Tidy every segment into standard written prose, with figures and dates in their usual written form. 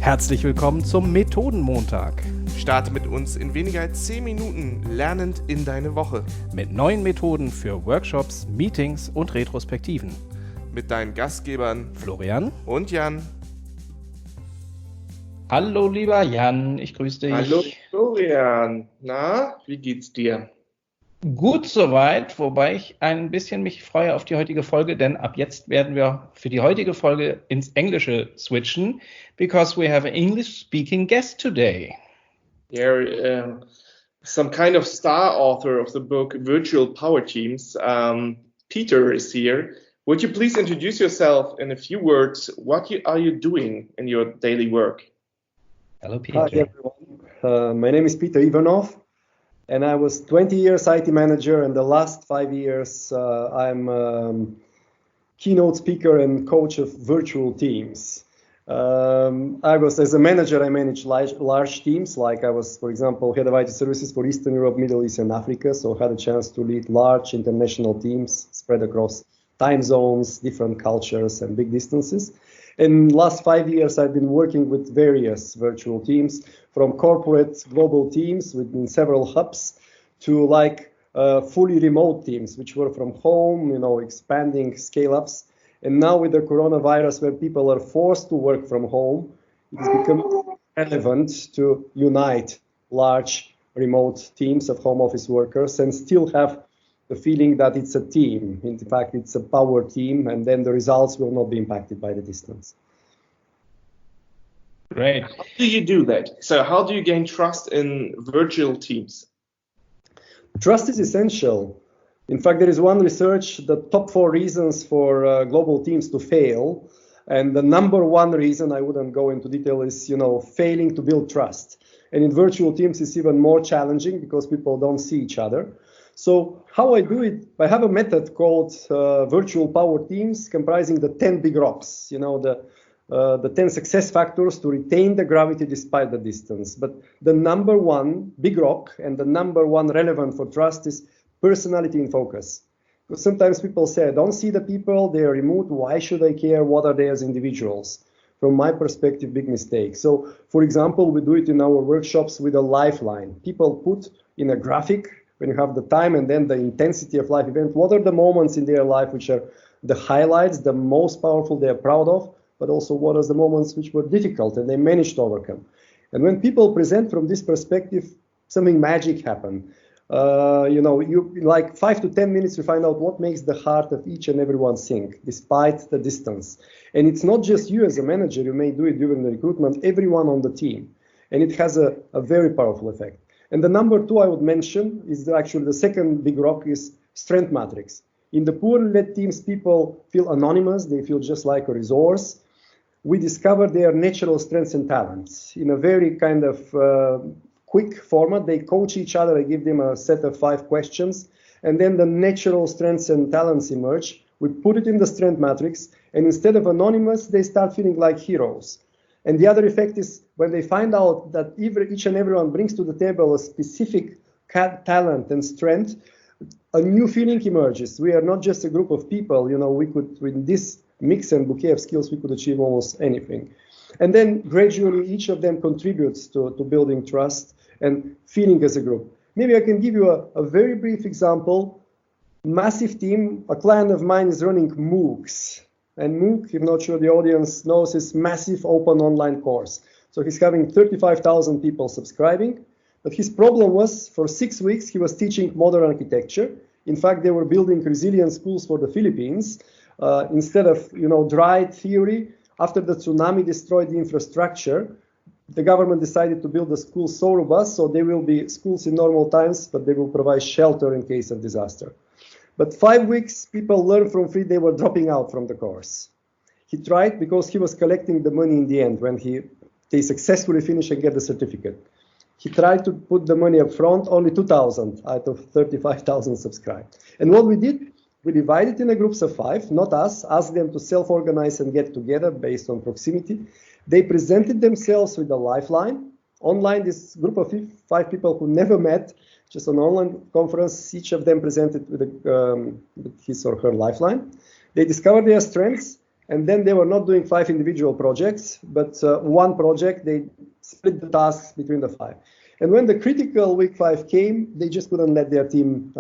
Herzlich willkommen zum Methoden-Montag. Starte mit uns in weniger als 10 Minuten lernend in deine Woche. Mit neuen Methoden für Workshops, Meetings und Retrospektiven. Mit deinen Gastgebern Florian und Jan. Hallo lieber Jan, ich grüße dich. Hallo Florian. Na, wie geht's dir? Gut soweit, wobei ich ein bisschen mich freue auf die heutige Folge, denn ab jetzt werden wir für die heutige Folge ins Englische switchen, because we have an English-speaking guest today. Yeah, some kind of star author of the book Virtual Power Teams, Peter is here. Would you please introduce yourself in a few words? What are you doing in your daily work? Hello Peter. Hi everyone, my name is Peter Ivanov. And I was 20 years IT manager, and the last 5 years I'm keynote speaker and coach of virtual teams. As a manager, I managed large teams, like I was, for example, head of IT services for Eastern Europe, Middle East, and Africa. So I had a chance to lead large international teams spread across time zones, different cultures, and big distances. In the last 5 years, I've been working with various virtual teams, from corporate global teams within several hubs to fully remote teams, which were from home, expanding scale-ups. And now with the coronavirus, where people are forced to work from home, it's become relevant to unite large remote teams of home office workers and still have the feeling that it's a team. In fact, it's a power team, and then the results will not be impacted by the distance. Great. How do you do that? So how do you gain trust in virtual teams? Trust is essential. In fact, there is one research, the top 4 reasons for global teams to fail. And the number 1 reason, I wouldn't go into detail, is failing to build trust. And in virtual teams, it's even more challenging because people don't see each other. So how I do it, I have a method called virtual power teams, comprising the 10 big rocks, the 10 success factors to retain the gravity despite the distance. But the number 1 big rock and the number 1 relevant for trust is personality in focus. Because sometimes people say, I don't see the people, they are remote, why should I care, what are they as individuals? From my perspective, big mistake. So, for example, we do it in our workshops with a lifeline. People put in a graphic, when you have the time and then the intensity of life event, what are the moments in their life which are the highlights, the most powerful they are proud of, but also what are the moments which were difficult and they managed to overcome. And when people present from this perspective, something magic happens. You like 5 to 10 minutes to find out what makes the heart of each and everyone sing, despite the distance. And it's not just you as a manager, you may do it during the recruitment, everyone on the team. And it has a very powerful effect. And the number 2 I would mention is actually the second big rock is strength matrix. In the poorly led teams, people feel anonymous, they feel just like a resource. We discover their natural strengths and talents. In a very kind of quick format, they coach each other, I give them a set of 5 questions, and then the natural strengths and talents emerge. We put it in the strength matrix, and instead of anonymous, they start feeling like heroes. And the other effect is when they find out that each and everyone brings to the table a specific talent and strength, a new feeling emerges. We are not just a group of people, we could, with this mix and bouquet of skills, we could achieve almost anything. And then gradually each of them contributes to building trust and feeling as a group. Maybe I can give you a very brief example. Massive team, a client of mine is running MOOCs. And MOOC, if not sure the audience knows, is massive open online course. So he's having 35,000 people subscribing. But his problem was, for 6 weeks, he was teaching modern architecture. In fact, they were building resilient schools for the Philippines. Instead of, dry theory, after the tsunami destroyed the infrastructure, the government decided to build the schools so robust, so they will be schools in normal times, but they will provide shelter in case of disaster. But 5 weeks, people learned from free, they were dropping out from the course. He tried because he was collecting the money in the end when they successfully finished and get the certificate. He tried to put the money up front, only 2,000 out of 35,000 subscribed. And what we did, we divided in a groups of 5, not us, asked them to self-organize and get together based on proximity. They presented themselves with a lifeline. Online, this group of 5 people who never met, just an online conference, each of them presented with his or her lifeline. They discovered their strengths, And then they were not doing 5 individual projects, but one project. They split the tasks between the 5. And when the critical week 5 came, they just couldn't let their team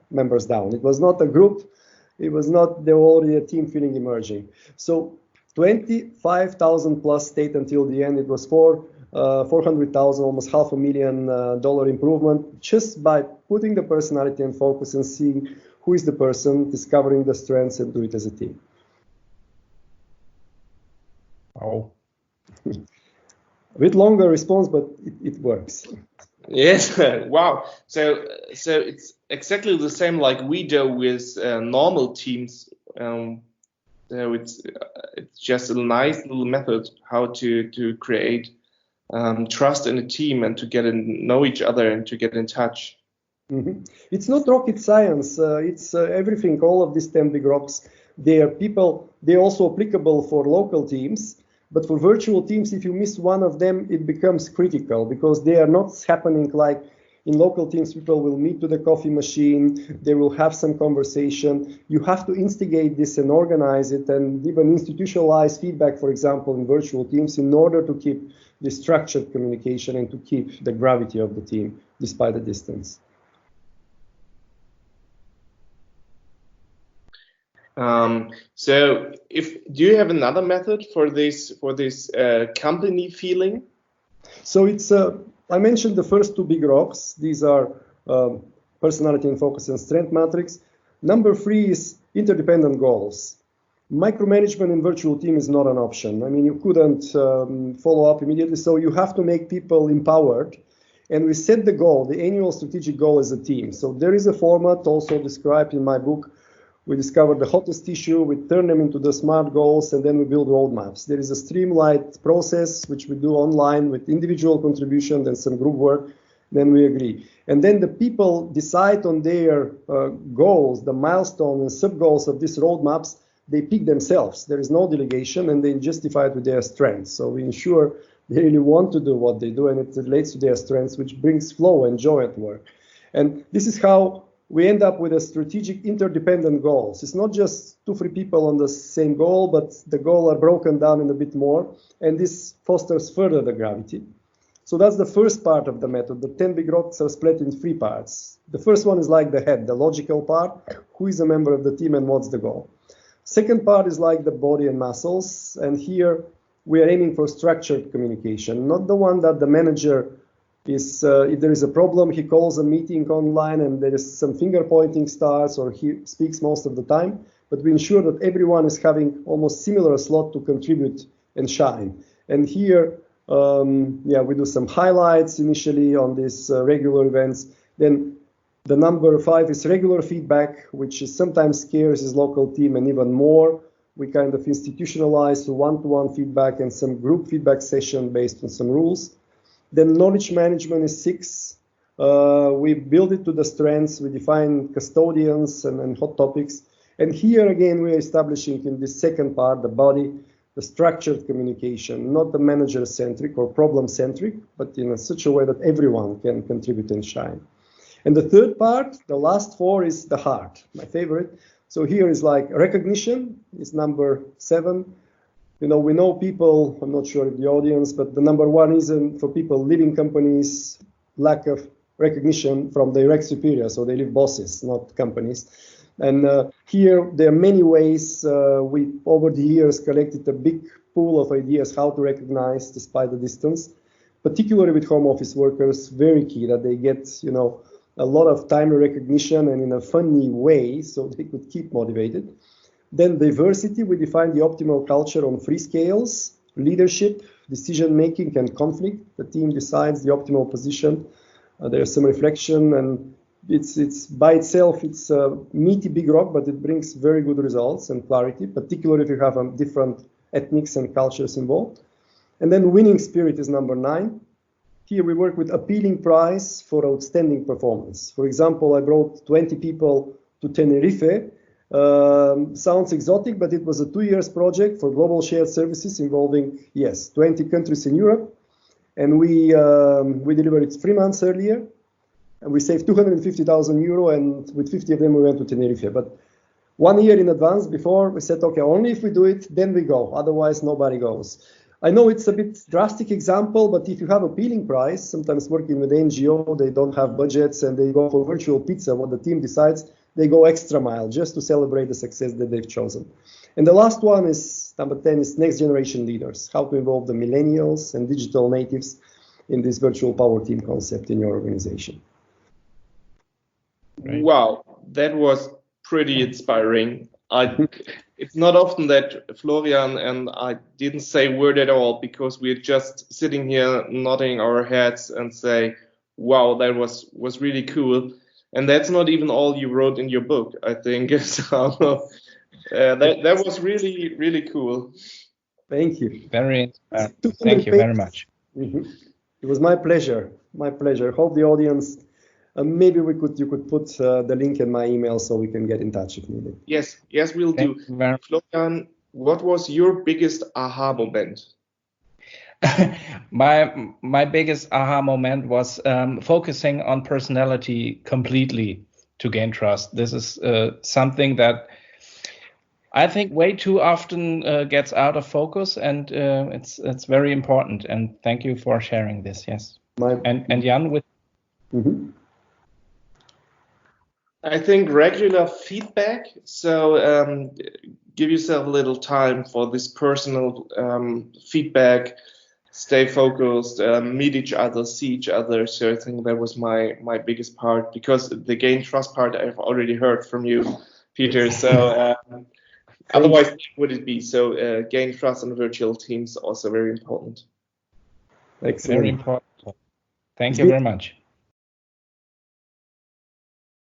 members down. It was not a group. It was not, there were already a team feeling emerging. So 25,000 plus stayed until the end. It was 400,000, almost $500,000 improvement, just by putting the personality and focus and seeing who is the person, discovering the strengths, and do it as a team. Wow. A bit longer response, but it works. Yes. Wow. So it's exactly the same like we do with normal teams. So it's just a nice little method how to create trust in a team and to get to know each other and to get in touch. Mm-hmm. It's not rocket science. It's everything. All of these 10 big rocks. They're also applicable for local teams. But for virtual teams, if you miss one of them, it becomes critical because they are not happening like in local teams. People will meet to the coffee machine. They will have some conversation. You have to instigate this and organize it and even institutionalize feedback, for example, in virtual teams in order to keep the structured communication and to keep the gravity of the team despite the distance. So do you have another method for this company feeling? So it's I mentioned the first 2 big rocks. These are personality and focus and strength matrix. Number 3 is interdependent goals. Micromanagement in virtual team is not an option. I mean, you couldn't follow up immediately, so you have to make people empowered. And we set the goal, the annual strategic goal, as a team. So there is a format also described in my book. We discovered the hottest issue, we turn them into the SMART goals, and then we build roadmaps. There is a streamlined process, which we do online with individual contribution and some group work, then we agree. And then the people decide on their goals, the milestones and sub-goals of these roadmaps, they pick themselves. There is no delegation, and they justify it with their strengths. So we ensure they really want to do what they do, and it relates to their strengths, which brings flow and joy at work. And this is how we end up with a strategic interdependent goals. It's not just 2-3 people on the same goal, but the goals are broken down in a bit more, and this fosters further the gravity. So that's the first part of the method. The 10 big rocks are split in 3 parts. The first one is like the head, the logical part, who is a member of the team and what's the goal. Second part is like the body and muscles, and here we are aiming for structured communication, not the one that the manager is, if there is a problem, he calls a meeting online and there is some finger pointing starts or he speaks most of the time, but we ensure that everyone is having almost similar slot to contribute and shine. And here, we do some highlights initially on these regular events. Then the number 5 is regular feedback, which is sometimes scares his local team and even more. We kind of institutionalize one-to-one feedback and some group feedback session based on some rules. Then knowledge management is 6. We build it to the strengths. We define custodians and hot topics. And here again, we are establishing in this second part, the body, the structured communication, not the manager-centric or problem-centric, but in such a way that everyone can contribute and shine. And the third part, the last 4, is the heart, my favorite. So here is like recognition is number 7. You know, we know people, I'm not sure if the audience, but the number 1 reason for people leaving companies, lack of recognition from direct superiors. So they leave bosses, not companies. And here there are many ways. We, over the years, collected a big pool of ideas how to recognize despite the distance, particularly with home office workers, very key that they get, you know, a lot of timely recognition and in a funny way so they could keep motivated. Then diversity, we define the optimal culture on 3 scales: leadership, decision-making, and conflict. The team decides the optimal position. There's some reflection, and it's by itself, it's a meaty big rock, but it brings very good results and clarity, particularly if you have different ethnics and cultures involved. And then winning spirit is number 9. Here we work with appealing prize for outstanding performance. For example, I brought 20 people to Tenerife. Sounds exotic, but it was a 2 years project for global shared services involving, 20 countries in Europe. And we delivered it 3 months earlier. And we saved €250,000, and with 50 of them we went to Tenerife. But 1 year in advance before. We said, okay, only if we do it, then we go. Otherwise, nobody goes. I know it's a bit drastic example, but if you have a peeling price, sometimes working with NGO, they don't have budgets and they go for virtual pizza. What the team decides, they go extra mile just to celebrate the success that they've chosen. And the last one is number 10 is next generation leaders, how to involve the millennials and digital natives in this virtual power team concept in your organization. Right. Wow, that was pretty inspiring. It's not often that Florian and I didn't say a word at all, because we're just sitting here nodding our heads and say, wow, that was really cool. And that's not even all you wrote in your book, I think. So that was really, really cool. Thank you. Very inspiring. Thank you very much. Mm-hmm. It was my pleasure. My pleasure. Hope the audience, maybe you could put the link in my email so we can get in touch if needed. Yes, we'll do. Florian, what was your biggest aha moment? My biggest aha moment was focusing on personality completely to gain trust. This is something that I think way too often gets out of focus, and it's very important. And thank you for sharing this. Yes. And Jan with. Mm-hmm. I think regular feedback. So give yourself a little time for this personal feedback. Stay focused, meet each other, see each other. So I think that was my biggest part, because the gain trust part I've already heard from you, Peter. So otherwise, what would it be? So gain trust in virtual teams also very important. Excellent. Very important. Thank you very much.